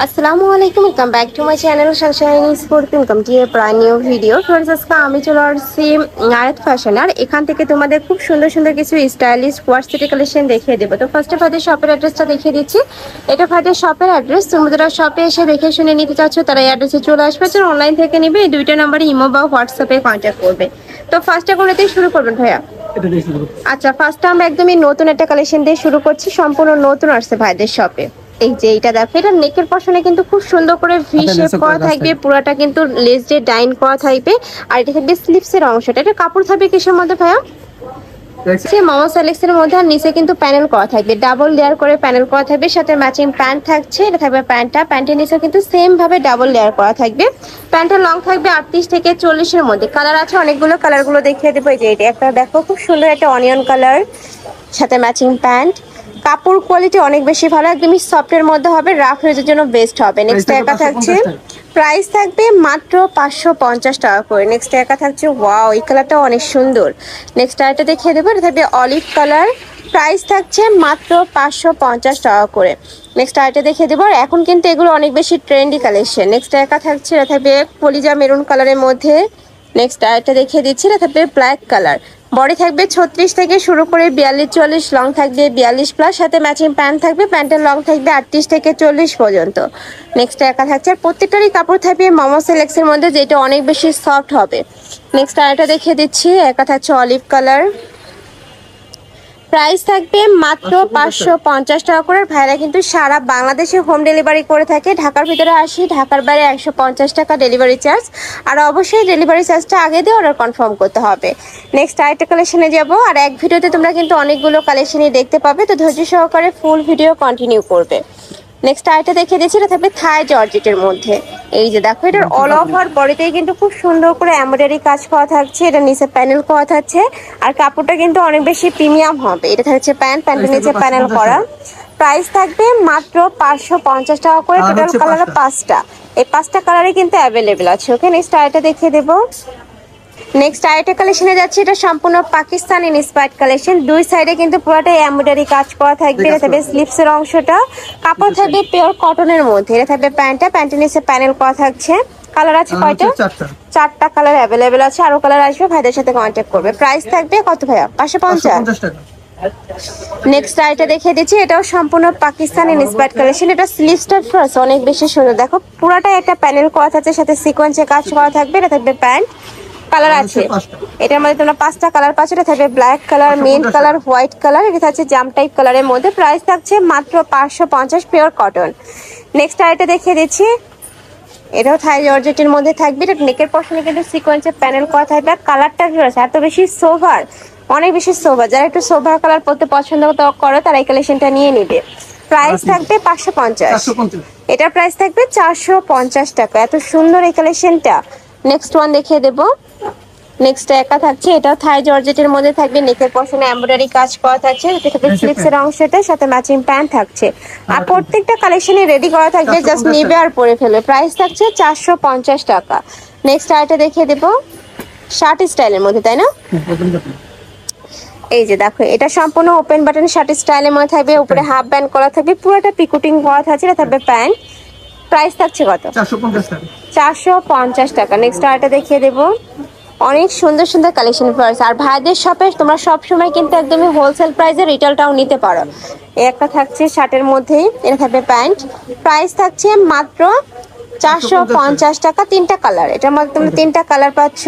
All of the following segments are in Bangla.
আসসালামু আলাইকুম, welcome back to my channel Sunshine sport. Welcome to A brand new video. Friends, আজকে আমি চলে আসছি আয়াত ফ্যাশন, আর এখান থেকে তোমাদের খুব সুন্দর সুন্দর কিছু স্টাইলিশ কোয়ার্সিটি কালেকশন দেখিয়ে দেবো। তো ফার্স্টে ভাইদের শপের অ্যাড্রেসটা দেখিয়ে দিচ্ছি। এটা ভাইদের শপের অ্যাড্রেস। তোমরা যারা শপে এসে দেখে শুনে নিতে চাচ্ছ তারা এই অ্যাড্রেসে চলে আসবে। যারা অনলাইন থেকে নিবে এই দুইটা নাম্বারে ইমো বা হোয়াটসঅ্যাপে কন্ট্যাক্ট করবে। তো ফার্স্টে কোন দিয়ে শুরু করবেন ভাইয়া? আচ্ছা, ফার্স্টে আমরা একদমই নতুন একটা কালেকশন দিয়ে শুরু করছি। সম্পূর্ণ নতুন আসছে ভাইদের শপে। এই যে এটা দেখো, এটা নেকের পশনে কিন্তু খুব সুন্দর করে ভি শেপ করা থাকবে, পুরাটা কিন্তু লেস দিয়ে ডাইন করা থাকবে। আর এটা থাকবে স্লিপসের অংশটা। এটা কাপড় থাকবে কিসের মধ্যে ভাইয়া? মামা সেলেক্সের মধ্যে। আর নিচে কিন্তু প্যানেল করা থাকবে, ডাবল লেয়ার করে প্যানেল করা থাকবে, সাথে ম্যাচিং প্যান্ট থাকছে। এটা থাকবে প্যান্টটা, প্যান্টের নিচে কিন্তু সেম ভাবে ডাবল লেয়ার করা থাকবে। প্যান্টের লং থাকবে 38 থেকে 40-এর মধ্যে। কালার আছে অনেকগুলো, কালারগুলো দেখিয়ে দেবো। এই যে এটা একটা দেখো, খুব সুন্দর একটা অনিয়ন কালার, সাথে ম্যাচিং প্যান্ট। কাপড় কোয়ালিটি অনেক বেশি ভালো, একদমই সফটের মধ্যে হবে, রাফ ইউজের জন্য বেস্ট হবে। নেক্সট একা থাকছে, প্রাইস থাকবে মাত্র 550 টাকা করে। নেক্সট একা থাকছে, ওয়াও এই কালারটা অনেক সুন্দর। নেক্সট আরেকটা দেখিয়ে দেবো, এটা থাকবে অলিভ কালার, প্রাইস থাকছে মাত্র 550 টাকা করে। নেক্সট আরেকটা দেখিয়ে দেবো। এখন কিন্তু এগুলো অনেক বেশি ট্রেন্ডি কালেকশন। নেক্সট একা থাকছে, এটা থাকবে কলিজা মেরুন কালারের মধ্যে। নেক্সট আরেকটা দেখিয়ে দিচ্ছি, এটা থাকবে ব্ল্যাক কালার। বডি থাকবে 36 থেকে শুরু করে 42-44, লং থাকবে 42+, সাথে ম্যাচিং প্যান্ট থাকবে। প্যান্টের লং থাকবে 38 থেকে 40 পর্যন্ত। নেক্সট একা থাকছে, আর প্রত্যেকটারই কাপড় থাকবে মামা সেলেক্সের মধ্যে, যেটা অনেক বেশি সফট হবে। নেক্সট আরেকটা দেখিয়ে দিচ্ছি, একা থাকছে অলিভ কালার, প্রাইস থাকবে মাত্র 550 টাকা করে। ভাইরা কিন্তু সারা বাংলাদেশে হোম ডেলিভারি করে থাকে। ঢাকার ভিতরে 80, ঢাকার বাইরে 150 টাকা ডেলিভারি চার্জ। আর অবশ্যই ডেলিভারি চার্জটা আগে দিয়ে অর্ডার কনফার্ম করতে হবে। নেক্সট আরেকটা কালেকশনে যাব। আর এক ভিডিওতে তোমরা কিন্তু অনেকগুলো কালেকশনই দেখতে পাবে, তো ধৈর্য সহকারে ফুল ভিডিও কন্টিনিউ করবে। নেক্সট আইটা দেখিয়ে দিচ্ছি, এটা থাকবে থাই জর্জেটের মধ্যে। এই যে দেখো, এটার অল ওভার বডিতেই কিন্তু খুব সুন্দর করে এমব্রয়ডারি কাজ করা থাকছে। এটা নিচে প্যানেল করা থাকছে, আর কাপড়টা কিন্তু অনেক বেশি প্রিমিয়াম হবে। এটা থাকছে প্যান্ট, প্যান্টের নিচে প্যানেল করা। প্রাইস থাকবে মাত্র 550 টাকা করে। টোটাল কালার 5টা, এই 5টা কালারে কিন্তু অ্যাভেলেবেল আছে। ওকে, নেক্সট আইটা দেখিয়ে দেবো। নেক্সট আরেকটা কালেকশনে যাচ্ছে, এটা সম্পূর্ণ পাকিস্তানি ইন্সপায়ার্ড কালেকশন। দুই সাইডে কিন্তু পুরোটাই এমব্রয়ডারি কাজ করা থাকবে। এটা থাকবে স্লিপসের অংশটা, কাপড় থাকবে পিওর কটনের মধ্যে। এটা থাকবে প্যান্টটা, প্যান্টের নিচে প্যানেল করা থাকছে। কালার আছে কয়টা? 4টা কালার অ্যাভেলেবেল আছে, আরো কালার আসবে, ভাইদের সাথে কন্ট্যাক্ট করবে। প্রাইস থাকবে কত ভাইয়া? 550 টাকা। নেক্সট আইটা দেখিয়ে দিচ্ছি, এটাও সম্পূর্ণ পাকিস্তানি ইন্সপায়ার্ড কালেকশন। এটা স্লিভসটা ফার্স্ট অনেক বেশি সুন্দর, দেখো পুরোটাই একটা প্যানেল করা থাকছে, সাথে সিকোয়েন্সে কাজ করা থাকবে। এটা থাকবে প্যান্ট, কালার আছে এটার মধ্যে তোমরা 5টা কালার পাচ্ছ। এটা থাকবে black colour, main colour, white colour. এটা থাকছে জাম টাইপ কালারের মধ্যে। প্রাইস থাকছে মাত্র 550, পিওর কটন। নেক্সট আইটা দেখিয়ে দিচ্ছি, এটাও থাই জর্জেটের মধ্যে থাকবে। এটা নেকের পশনে কিন্তু সিকোয়েন্সের প্যানেল করা থাকবে। আর কালারটা এত বেশি সোভার, অনেক বেশি সোভার। যারা একটু সোভার কালার পরতে পছন্দ করে তারা এই কালেকশনটা নিয়ে নিবে। প্রাইস থাকবে 550। এটার প্রাইস থাকবে 450 টাকা। এত সুন্দর এই কালেকশনটা। নেক্সট ওয়ান দেখিয়ে দেবো। নেক্সট একা থাকছে, এটাও থাই জর্জেটের মধ্যে থাকবে। নেকের পশনে এমব্রয়ডারি কাজ করা থাকছে, স্লিপসের অংশটা, সাথে ম্যাচিং প্যান্ট থাকছে। আর প্রত্যেকটা কালেকশনে রেডি করা থাকবে, জাস্ট নিবে আর পরে ফেলবে। প্রাইস থাকছে 450 টাকা। নেক্সট আইটা দেখিয়ে দেবো, শার্ট স্টাইলের মধ্যে, তাই না? এই যে দেখো, এটা সম্পূর্ণ ওপেন বাটন শার্ট স্টাইলের মধ্যে থাকবে। উপরে হাফ ব্যান্ড করা থাকবে, পুরোটা পিকুটিং করা থাকছে। এটা থাকবে প্যান্ট। প্রাইস থাকছে কত? 450 টাকা। নেক্সট আইটা দেখিয়ে দেবো, অনেক সুন্দর সুন্দর কালেকশন পাওয়া। আর ভাইদের শপে তোমরা সবসময় কিন্তু একদমই হোলসেল প্রাইসে রিটেলটাও নিতে পারো। একটা থাকছে শার্টের মধ্যেই, এটা থাকবে প্যান্ট। প্রাইস থাকছে মাত্র 450 টাকা। 3টা কালার, এটার মধ্যে তোমরা 3টা কালার পাচ্ছ।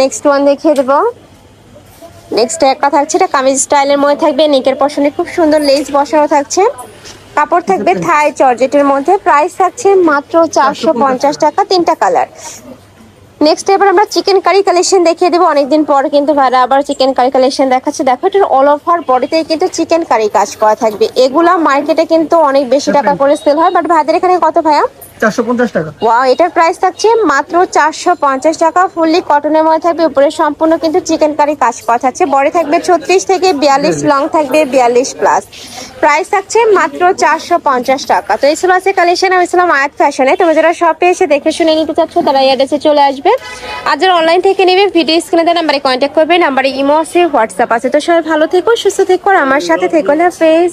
নেক্সট ওয়ান দেখিয়ে দেবো। নেক্সট একটা থাকছে, এটা কামিজ স্টাইলের মধ্যে থাকবে। নেকের পশনে খুব সুন্দর লেস বসানো থাকছে। কাপড় থাকবে থাই জর্জেটের মধ্যে। প্রাইস থাকছে মাত্র 450 টাকা। 3টা কালার। নেক্সট এবার আমরা চিকেন কারি কালেকশন দেখিয়ে দেবো। অনেকদিন পর কিন্তু ভাইরা আবার চিকেন কারি কালেকশন দেখাচ্ছে। দেখো, এটার অল ওভার বডিতেই কিন্তু চিকেন কারি কাজ করা থাকবে। এগুলা মার্কেটে কিন্তু অনেক বেশি টাকা করে সেল হয়, বাট ভাইদের এখানে কত ভাইয়া? 450 টাকা। ওয়াও, এটার প্রাইস থাকছে মাত্র 450 টাকা। ফুললি কটনের মধ্যে থাকবে, উপরে সম্পূর্ণ কিন্তু চিকেন কারি কাজ করা থাকছে। বডি থাকবে 36 থেকে 42, লং থাকবে 42+। প্রাইস থাকছে মাত্র 450 টাকা। তো এই ছিল আছে কালেকশন। আমি ছিলাম আয়াত ফ্যাশনে। তোমরা যারা শপে এসে দেখে শুনে নিতে চাচ্ছ তারা এই অ্যাড্রেসে চলে আসবে। আর যারা অনলাইন থেকে নেবে ভিডিও স্ক্রিনে দেওয়া নাম্বারে কন্ট্যাক্ট করবে। নাম্বারে ইমো আছে, হোয়াটসঅ্যাপ আছে। তো সবাই ভালো থেকো, সুস্থ থেকো, আর আমার সাথে থেকো। না ফেস